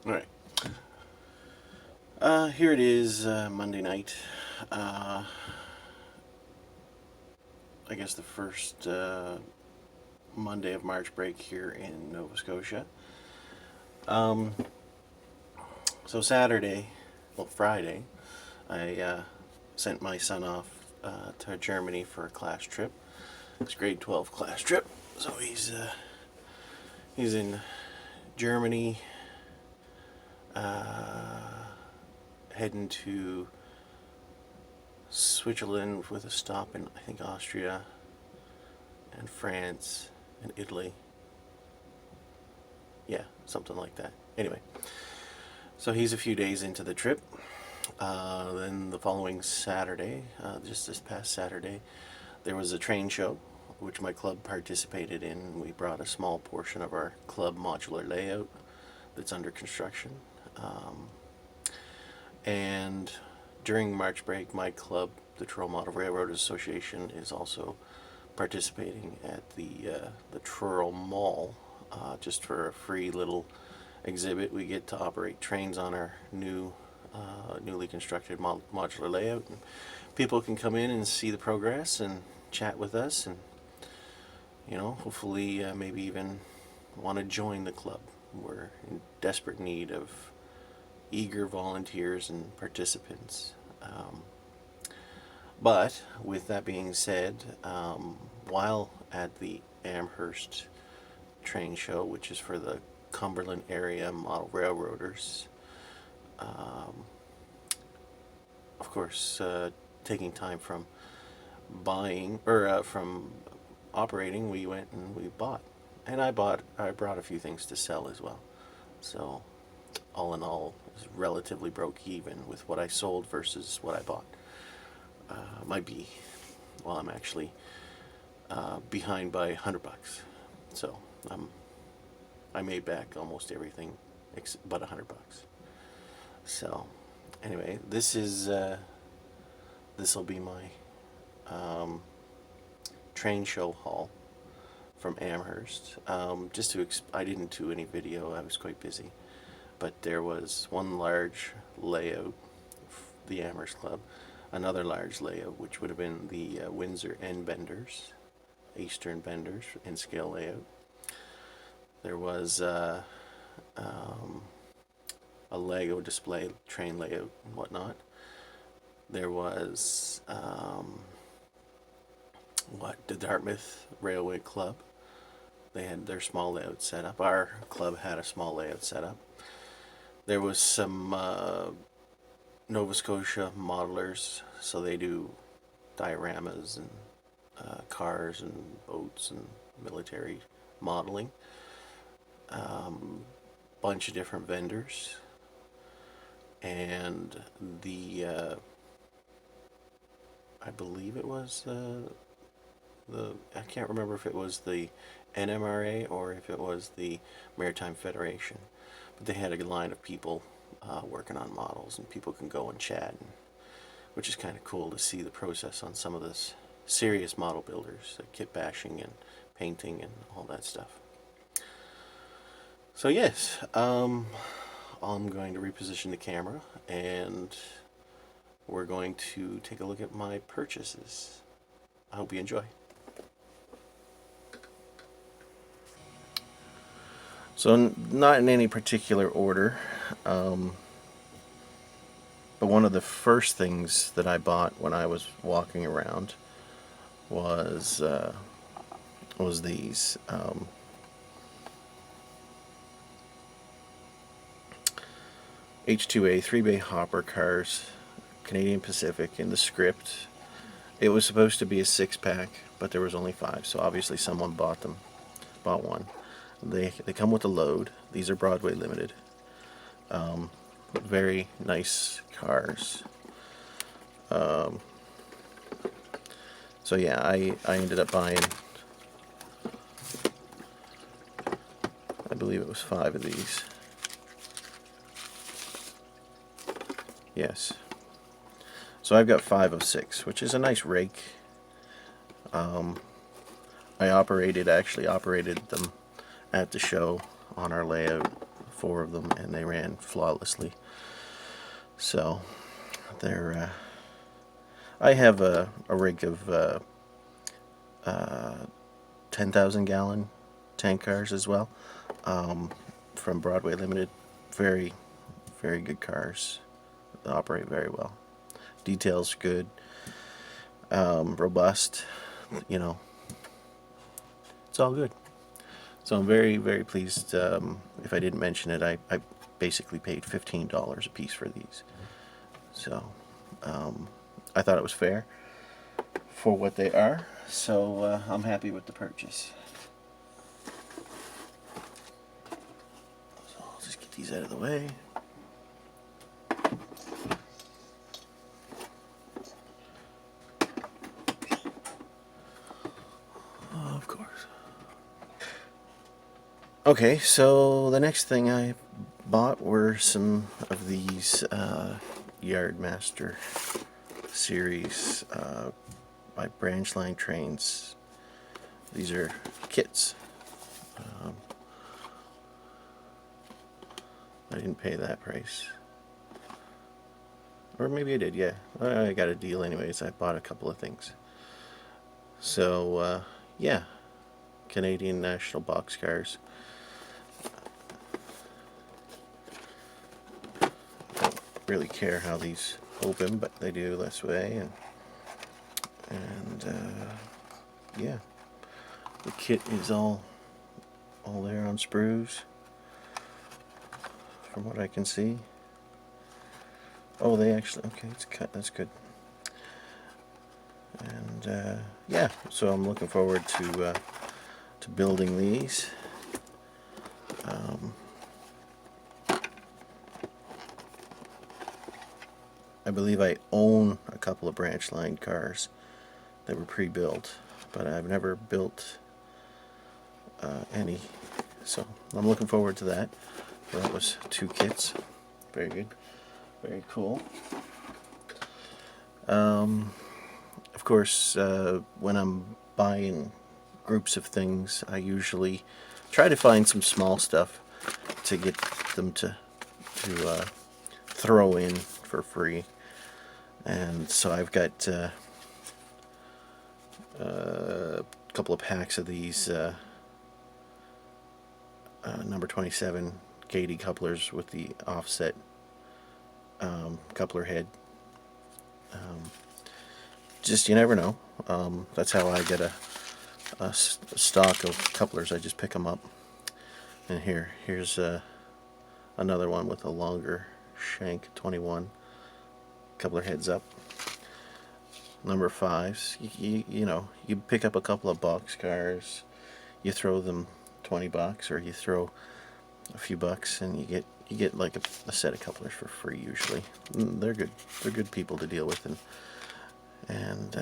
Alright. Here it is, Monday night. I guess the first Monday of March break here in Nova Scotia. So Saturday, well Friday, I sent my son off to Germany for a class trip. It's grade 12 class trip. So he's in Germany, heading to Switzerland with a stop in, I think, Austria and France and Italy. Yeah, something like that. Anyway, so he's a few days into the trip. Then the following Saturday, just this past Saturday, there was a train show which my club participated in. We brought a small portion of our club modular layout that's under construction. And during March break, my club, the Truro Railroaders Association, is also participating at the Truro Mall, just for a free little exhibit. We get to operate trains on our newly constructed modular layout, and people can come in and see the progress and chat with us, and hopefully maybe even want to join the club. We're in desperate need of eager volunteers and participants. But with that being said, while at the Amherst train show, which is for the Cumberland area model railroaders, of course, taking time from buying or from operating, we went and we bought, and I brought a few things to sell as well. So all in all, it was relatively broke even with what I sold versus what I bought. Might be, well, I'm actually behind by $100. So I made back almost everything but $100. So anyway, this will be my train show haul from Amherst. I didn't do any video. I was quite busy, but there was one large layout, the Amherst Club, another large layout, which would have been the Windsor end benders, Eastern benders in scale layout. There was a Lego display train layout and whatnot. There was the Dartmouth Railway Club. They had their small layout set up. Our club had a small layout set up. There was some Nova Scotia modelers, so they do dioramas and cars and boats and military modeling. Bunch of different vendors, and I believe it was I can't remember if it was the NMRA or if it was the Maritime Federation, but they had a line of people working on models, and people can go and chat, which is kind of cool to see the process on some of this serious model builders, like kit bashing and painting and all that stuff. So yes, I'm going to reposition the camera, and we're going to take a look at my purchases. I hope you enjoy. So not in any particular order, but one of the first things that I bought when I was walking around was these. H2A 3-bay hopper cars, Canadian Pacific. In the script, it was supposed to be a 6-pack, but there was only 5, so obviously someone bought one. They come with a load. These are Broadway Limited. Very nice cars. So yeah, I ended up buying, I believe it was 5 of these. Yes. So I've got 5 of 6, which is a nice rake. I actually operated them at the show on our layout 4 of them, and they ran flawlessly. So they're I have a rig of 10,000 gallon tank cars as well, from Broadway Limited. Very, very good cars. They operate very well. Details good, robust. You know, it's all good. So I'm very, very pleased. If I didn't mention it, I basically paid $15 a piece for these. So I thought it was fair for what they are. So I'm happy with the purchase. So I'll just get these out of the way. Of course. Okay, so the next thing I bought were some of these Yardmaster series by Branch Line Trains. These are kits. I didn't pay that price. Or maybe I did, yeah. I got a deal anyways. I bought a couple of things. So, yeah. Canadian National boxcars. Don't really care how these open, but they do this way. And yeah. The kit is all there on sprues, from what I can see. Oh, they actually, okay, it's cut, that's good. And yeah, so I'm looking forward to building these. I believe I own a couple of branch line cars that were pre-built, but I've never built any, so I'm looking forward to that. So that was 2 kits. Very good, very cool. Of course, when I'm buying groups of things, I usually try to find some small stuff to get them to throw in for free. And so I've got a couple of packs of these number 27 Katy couplers with the offset coupler head. Just, you never know. That's how I get a stock of couplers. I just pick them up. And here's another one with a longer shank, 21 coupler heads up. Number 5s. You know, you pick up a couple of box cars, you throw them $20, or you throw a few bucks, and you get like a set of couplers for free usually. They're good. They're good people to deal with, and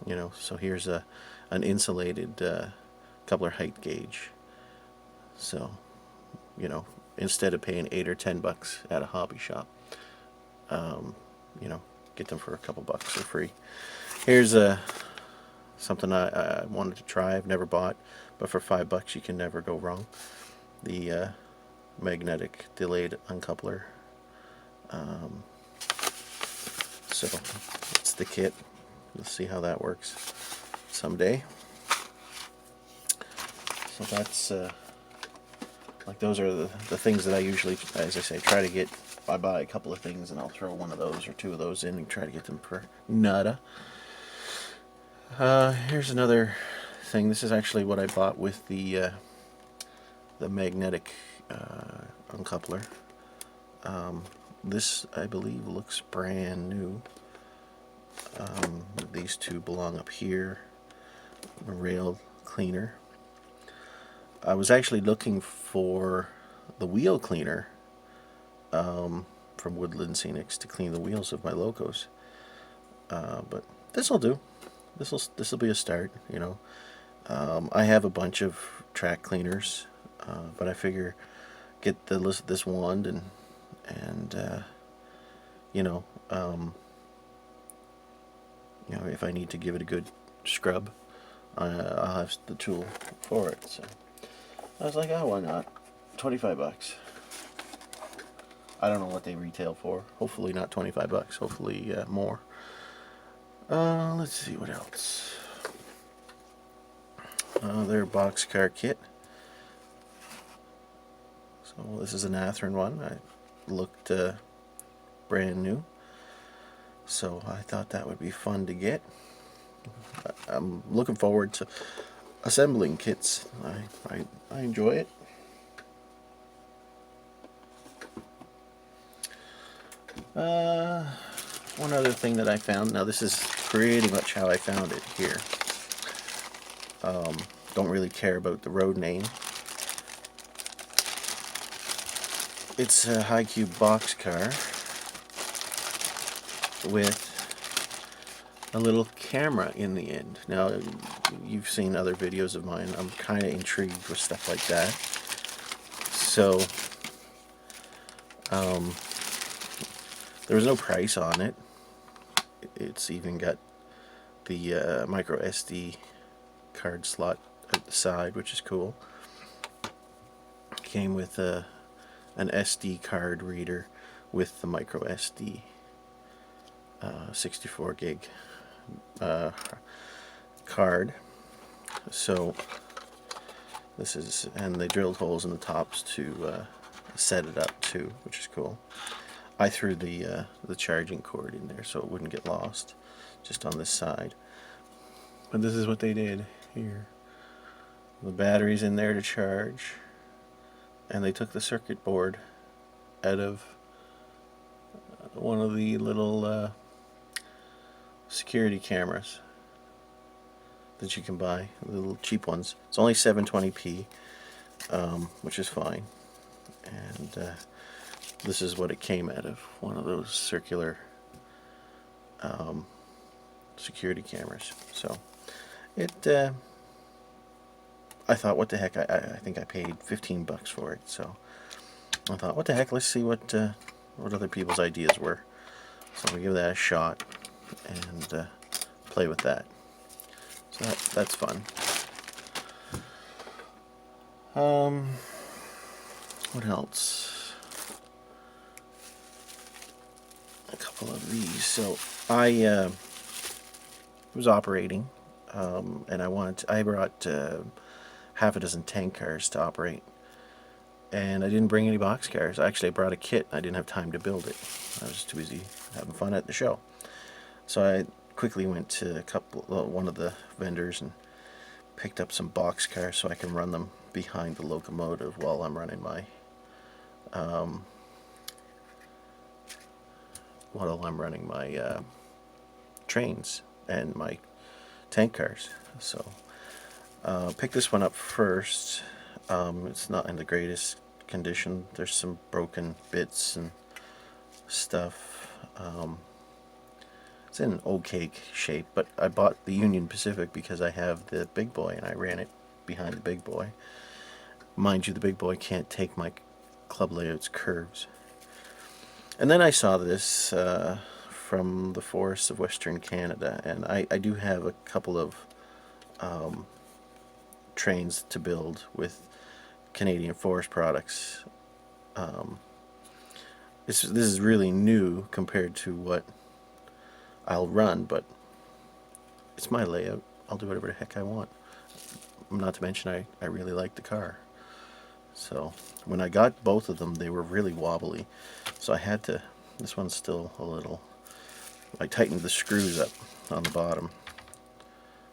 you know. So here's an insulated coupler height gauge. So, you know, instead of paying $8 or $10 at a hobby shop, you know, get them for a couple bucks for free. Here's something I wanted to try. I've never bought, but for $5 you can never go wrong. The magnetic delayed uncoupler. So it's the kit. Let's see how that works someday. So that's like, those are the things that I usually, as I say, try to get. I buy a couple of things and I'll throw one of those or 2 of those in and try to get them for nada. Here's another thing. This is actually what I bought with the magnetic uncoupler. This, I believe, looks brand new. These 2 belong up here. A rail cleaner. I was actually looking for the wheel cleaner from Woodland Scenics to clean the wheels of my locos, but this'll do. This'll be a start, you know. I have a bunch of track cleaners, but I figure get this wand and you know, if I need to give it a good scrub, I'll have the tool for it. So I was like, oh, why not? $25. I don't know what they retail for. Hopefully not $25. Hopefully more. Let's see what else. Their boxcar kit. So this is an Athearn one. I looked brand new. So I thought that would be fun to get. I'm looking forward to assembling kits. I enjoy it. One other thing that I found. Now this is pretty much how I found it here. Don't really care about the road name. It's a high cube boxcar with a little camera in the end. Now, you've seen other videos of mine. I'm kind of intrigued with stuff like that. So, there was no price on it. It's even got the micro SD card slot at the side, which is cool. Came with an SD card reader with the micro SD 64 gig card. So this is, and they drilled holes in the tops to set it up too, which is cool. I threw the charging cord in there so it wouldn't get lost, just on this side. But this is what they did here. The battery's in there to charge, and they took the circuit board out of one of the little security cameras that you can buy, the little cheap ones. It's only 720p, which is fine. And this is what it came out of, one of those circular security cameras. So it, I thought, what the heck, I think I paid $15 for it. So I thought, what the heck, let's see what other people's ideas were. So I'm gonna give that a shot and play with that. So that's fun. What else? A couple of these. So I was operating, and I brought half a dozen tank cars to operate, and I didn't bring any box cars. Actually, I brought a kit. I didn't have time to build it. I was too busy having fun at the show. So I quickly went to one of the vendors and picked up some box cars so I can run them behind the locomotive while I'm running my trains and my tank cars. So pick this one up first. It's not in the greatest condition. There's some broken bits and stuff. It's in okay shape, but I bought the Union Pacific because I have the big boy and I ran it behind the big boy. Mind you, the big boy can't take my club layout's curves. And then I saw this from the forests of Western Canada, and I do have a couple of trains to build with Canadian forest products. This is really new compared to what I'll run, but it's my layout. I'll do whatever the heck I want. Not to mention I really like the car. So when I got both of them, they were really wobbly. So I had to, this one's still a little, I tightened the screws up on the bottom.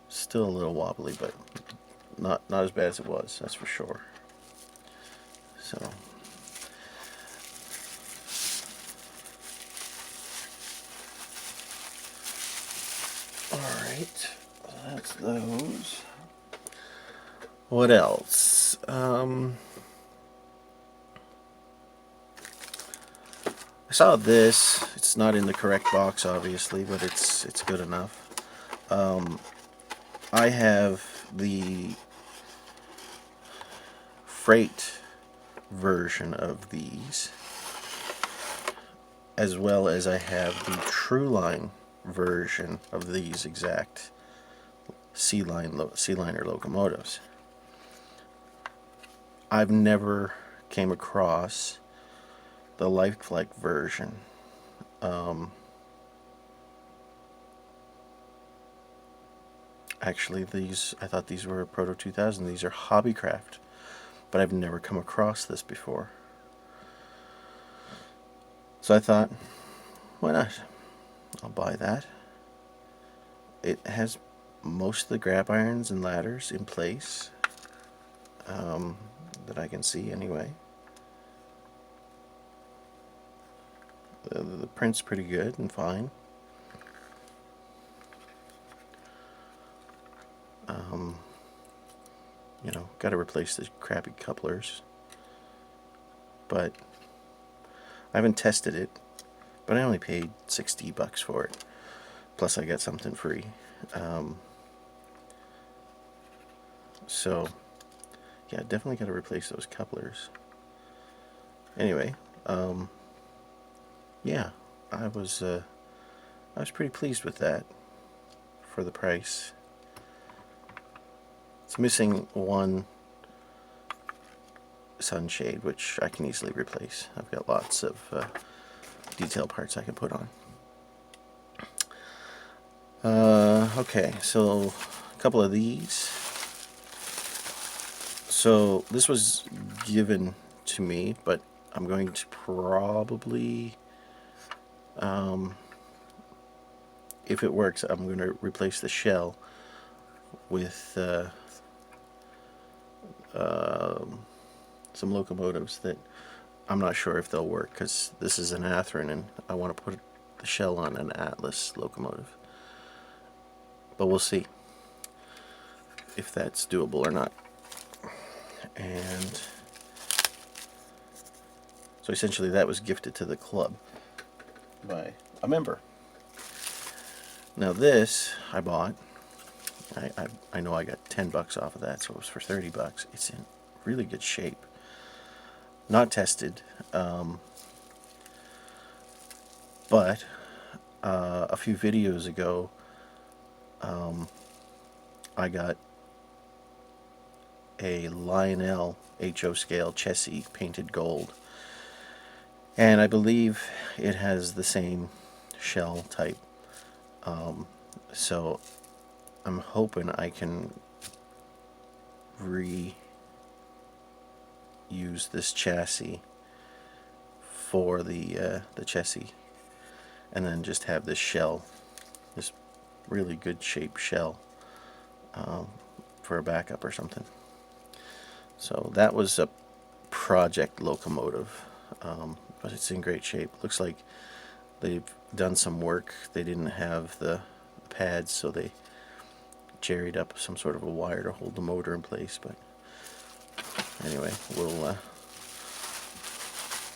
Still a little wobbly, but not as bad as it was, that's for sure. So alright, that's those. What else? I saw this. It's not in the correct box, obviously, but it's good enough. I have the freight version of these, as well as I have the True Line version of these exact C-liner locomotives. I've never came across the lifelike version. Actually, I thought these were Proto 2000. These are Hobbycraft, but I've never come across this before. So I thought, why not? I'll buy that. It has most of the grab irons and ladders in place, that I can see anyway. The print's pretty good and fine. You know, got to replace the crappy couplers, but I haven't tested it. But I only paid $60 for it. Plus, I got something free. So, yeah, definitely got to replace those couplers. Anyway, yeah, I was pretty pleased with that for the price. It's missing one sunshade, which I can easily replace. I've got lots of detail parts I can put on. Okay, so a couple of these. So this was given to me, but I'm going to probably, if it works, I'm going to replace the shell with some locomotives that I'm not sure if they'll work, because this is an Athearn and I want to put the shell on an Atlas locomotive. But we'll see if that's doable or not. And so essentially that was gifted to the club by a member. Now this I bought. I know I got $10 off of that, so it was for $30. It's in really good shape. Not tested, but a few videos ago I got a Lionel HO scale chassis painted gold, and I believe it has the same shell type, so I'm hoping I can reuse this chassis for the chassis, and then just have this shell, this really good shaped shell, for a backup or something. So that was a project locomotive, but it's in great shape. Looks like they've done some work. They didn't have the pads, so they jerried up some sort of a wire to hold the motor in place. But anyway, we'll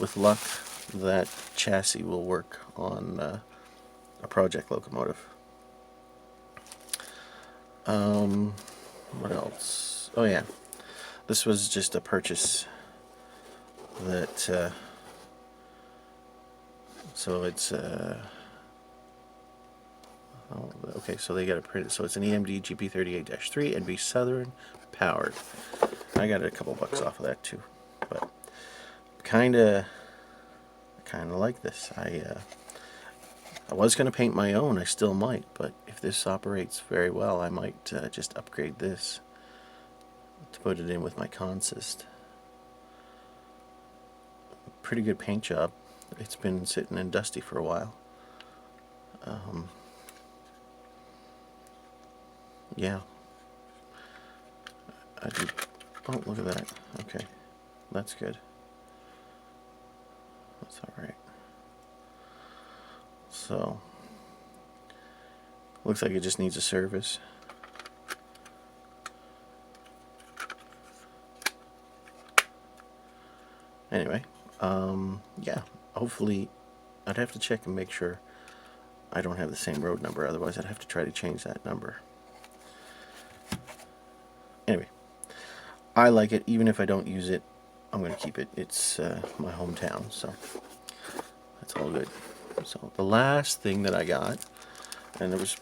with luck, that chassis will work on a project locomotive. What else? Oh yeah, this was just a purchase that so it's okay, so they got it printed. So it's an EMD GP38-3 NB Southern powered. I got a couple bucks off of that too, but kind of like this. I was going to paint my own. I still might, but if this operates very well, I might just upgrade this to put it in with my consist. Pretty good paint job. It's been sitting and dusty for a while. Yeah. I do. Oh, look at that. Okay. That's good. That's alright. So, looks like it just needs a service. Anyway, yeah, hopefully, I'd have to check and make sure I don't have the same road number, otherwise I'd have to try to change that number. Anyway, I like it. Even if I don't use it, I'm going to keep it. It's my hometown, so that's all good. So the last thing that I got, and it was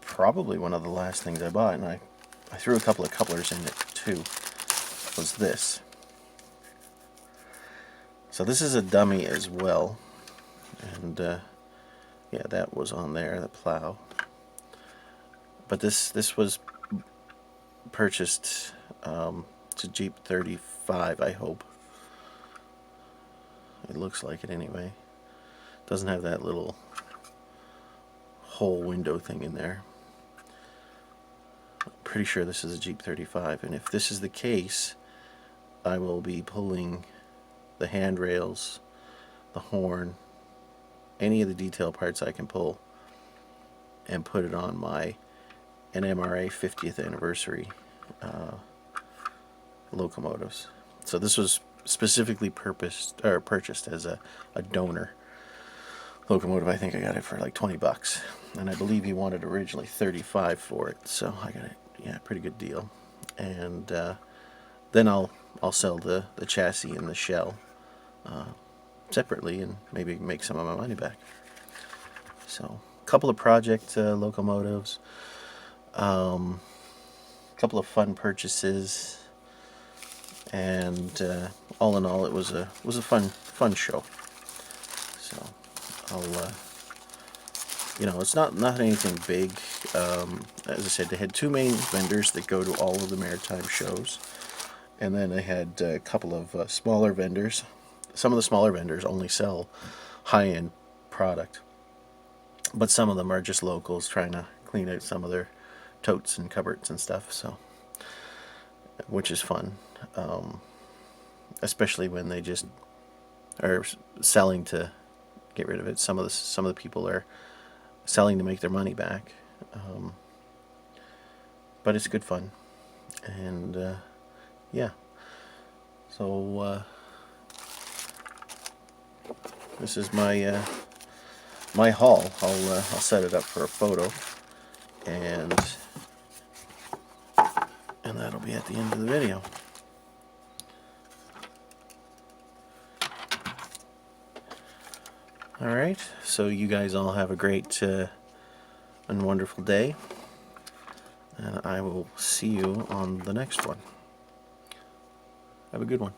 probably one of the last things I bought, and I threw a couple of couplers in it too, was this. So this is a dummy as well, and yeah, that was on there, the plow. But this was purchased. It's a Jeep 35, I hope. It looks like it anyway. Doesn't have that little whole window thing in there. I'm pretty sure this is a Jeep 35, and if this is the case, I will be pulling the handrails, the horn, any of the detail parts I can pull, and put it on my NMRA 50th anniversary locomotives. So this was specifically purchased as a donor locomotive. I think I got it for like 20 bucks, and I believe he wanted originally 35 for it, so I got it, yeah, pretty good deal. And then I'll sell the chassis and the shell separately and maybe make some of my money back. So a couple of project locomotives, a couple of fun purchases, and all in all, it was a fun show. So I'll it's not anything big. As I said, they had two main vendors that go to all of the maritime shows, and then they had a couple of smaller vendors. Some of the smaller vendors only sell high-end product, but some of them are just locals trying to clean out some of their totes and cupboards and stuff. So, which is fun, especially when they just are selling to get rid of it. Some of the people are selling to make their money back, but it's good fun, and yeah. So this is my my haul. I'll set it up for a photo, and that'll be at the end of the video. Alright, so you guys all have a great and wonderful day, and I will see you on the next one. Have a good one.